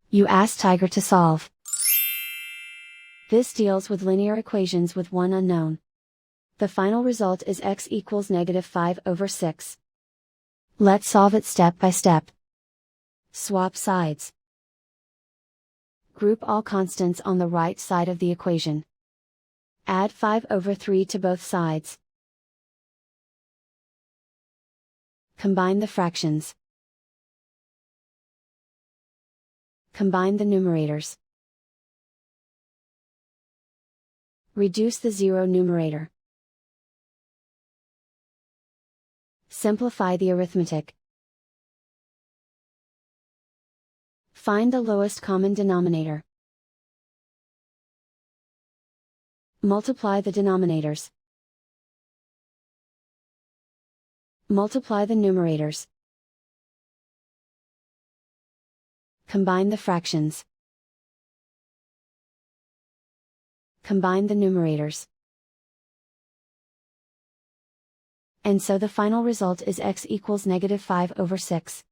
You ask Tiger to solve. This deals with linear equations with one unknown. The final result is x equals -5/6. Let's solve it step by step. Swap sides. Group all constants on the right side of the equation. Add 5/3 to both sides. Combine the fractions. Combine the numerators. Reduce the zero numerator. Simplify the arithmetic. Find the lowest common denominator. Multiply the denominators. Multiply the numerators. Combine the fractions. Combine the numerators. And so the final result is x equals -5/6.